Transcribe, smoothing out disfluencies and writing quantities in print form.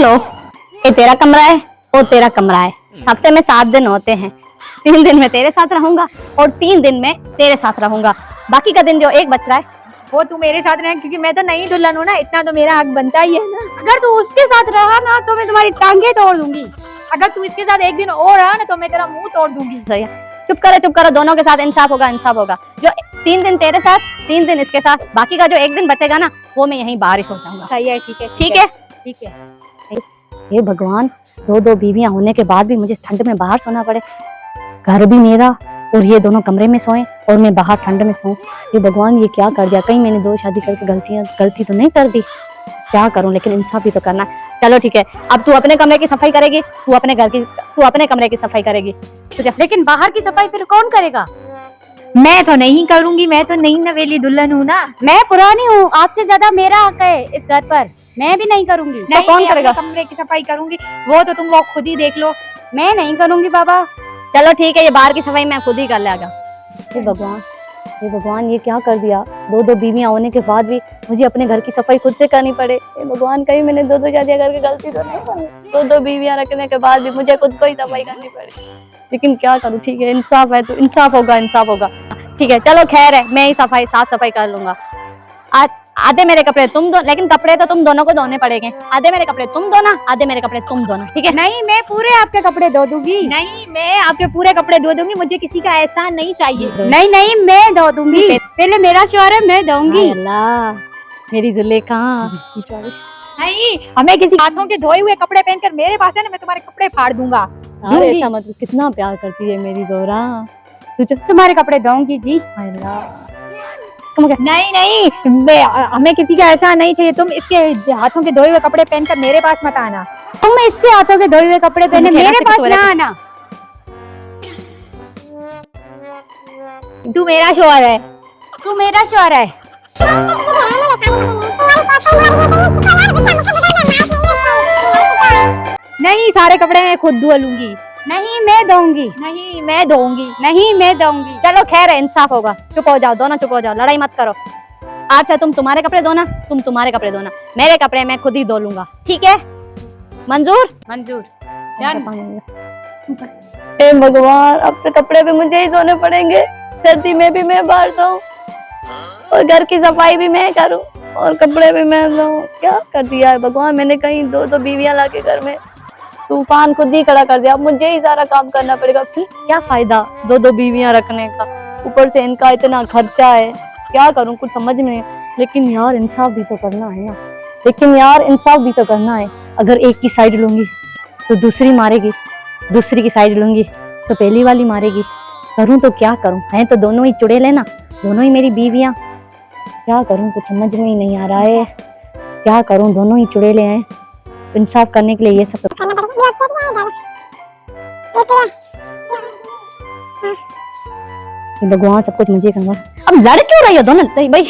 लो, ये तेरा कमरा है और तेरा कमरा है। हफ्ते में 7 दिन होते हैं, 3 दिन में तेरे साथ रहूंगा और 3 दिन में तेरे साथ रहूंगा। बाकी का दिन जो एक बच रहा है वो तू मेरे साथ रहे, क्योंकि मैं तो नहीं दुल्हन हूँ ना, इतना तो मेरा हक बनता ही है ना। अगर तू उसके साथ रहा ना तो मैं तुम्हारी टांगे तोड़ दूंगी। अगर तू इसके साथ एक दिन और रहा ना तो मैं तेरा मुंह तोड़ दूंगी। सही है। चुप करो, दोनों के साथ इंसाफ होगा, इंसाफ होगा। जो 3 दिन तेरे साथ, 3 दिन इसके साथ, बाकी का जो एक दिन बचेगा ना वो मैं यहीं बाहर ही सो जाऊंगा। सही है, ठीक है, ठीक है, ठीक है। हे भगवान, 2 बीवियां होने के बाद भी मुझे ठंड में बाहर सोना पड़े। घर भी मेरा और ये दोनों कमरे में सोए और मैं बाहर ठंड में सोऊं। ये भगवान, ये क्या कर दिया? कहीं मैंने 2 शादी करके गलती तो नहीं कर दी? क्या करूं, लेकिन इंसाफ भी तो करना। चलो ठीक है, अब तू अपने कमरे की सफाई करेगी, तू अपने कमरे की सफाई करेगी। लेकिन बाहर की सफाई फिर कौन करेगा? मैं तो नहीं करूंगी, मैं तो नई नवेली दुल्हन हूँ ना। मैं पुरानी हूँ, आपसे ज्यादा मेरा हक है इस घर पर। मैं भी नहीं करूंगी। तो कौन मैं करेगा? अपने कमरे की सफाई करूंगी, वो तो तुम लोग खुद ही देख लो। मैं नहीं करूंगी बाबा। चलो ठीक है, ये बाहर की सफाई मैं खुद ही कर लेगा। हे भगवान, ये क्या कर दिया? 2 बीवियां होने के बाद भी मुझे अपने घर की सफाई खुद से करनी पड़े। हे भगवान, कहीं मैंने 2 शादियां करके गलती तो नहीं करी? 2 बीवियां रखने के बाद भी मुझे खुद को ही सफाई करनी पड़े। लेकिन क्या करूं? ठीक है, इंसाफ है तो इंसाफ होगा। ठीक है, चलो खैर है, मैं ही साफ सफाई कर लूंगा। आज आधे मेरे कपड़े तुम दो, लेकिन कपड़े तो तुम दोनों को धोने पड़ेंगे। आधे मेरे कपड़े तुम धोना, आधे मेरे कपड़े तुम धोना, ठीक है? नहीं, मैं पूरे आपके कपड़े धो दूंगी। नहीं, मैं आपके पूरे कपड़े धो दूंगी, मुझे किसी का एहसान नहीं चाहिए। नहीं, मैं धो दूंगी। पहले मेरा शौहर है, मैं धोऊंगी। अल्लाह, मेरी जुलेखा। नहीं, हमें किसी हाथों के धोए हुए कपड़े पहनकर मेरे पास है ना, मैं तुम्हारे कपड़े फाड़ दूंगा। अरे ऐसा मत, कितना प्यार करती है मेरी जोरा। तुम्हारे कपड़े धोऊंगी जी। नहीं, हमें किसी का एहसान नहीं चाहिए। तुम इसके हाथों के धोए हुए कपड़े पहनकर मेरे पास मत आना। तुम इसके हाथों के धोए हुए कपड़े पहने मेरे पास ना आना। तू मेरा शौहर है। तू मेरा शौहर है। नहीं, सारे कपड़े मैं खुद धो लूंगी। नहीं, मैं धोऊंगी। नहीं, मैं धोऊंगी। नहीं, मैं धोऊंगी। चलो खैर है, इंसाफ होगा। चुप हो जाओ, दोनों चुप हो जाओ, लड़ाई मत करो। आज से तुम तुम्हारे कपड़े धोना, तुम तुम्हारे कपड़े धोना, मेरे कपड़े मैं खुद ही धो लूंगा, ठीक है? मंजूर? मंजूर। हे भगवान, अब तो कपड़े भी मुझे ही धोने पड़ेंगे। सर्दी में भी मैं बाहर जाऊं और घर की सफाई भी मैं करूं और कपड़े भी मैं धोऊं। क्या कर दिया है भगवान, मैंने कहीं 2 बीवियां लाके घर में तूफान खुद ही खड़ा कर दिया। अब मुझे ही सारा काम करना पड़ेगा। फिर क्या फायदा 2 बीवियां रखने का? ऊपर से इनका इतना खर्चा है। क्या करूं, कुछ समझ में नहीं। लेकिन यार इंसाफ भी तो करना है। अगर एक की साइड लूंगी तो दूसरी मारेगी, दूसरी की साइड लूंगी तो पहली वाली मारेगी। करूं तो क्या करूं? हैं तो दोनों ही चुड़ैल ना, दोनों ही मेरी बीवियां। क्या करूं, कुछ समझ में ही नहीं आ रहा है। क्या करूं, दोनों ही चुड़ैले हैं। इंसाफ करने के लिए ये सब करना पड़ेगा। भगवान, सब कुछ मुझे करना। अब लड़ क्यों रही हो दोनों भाई?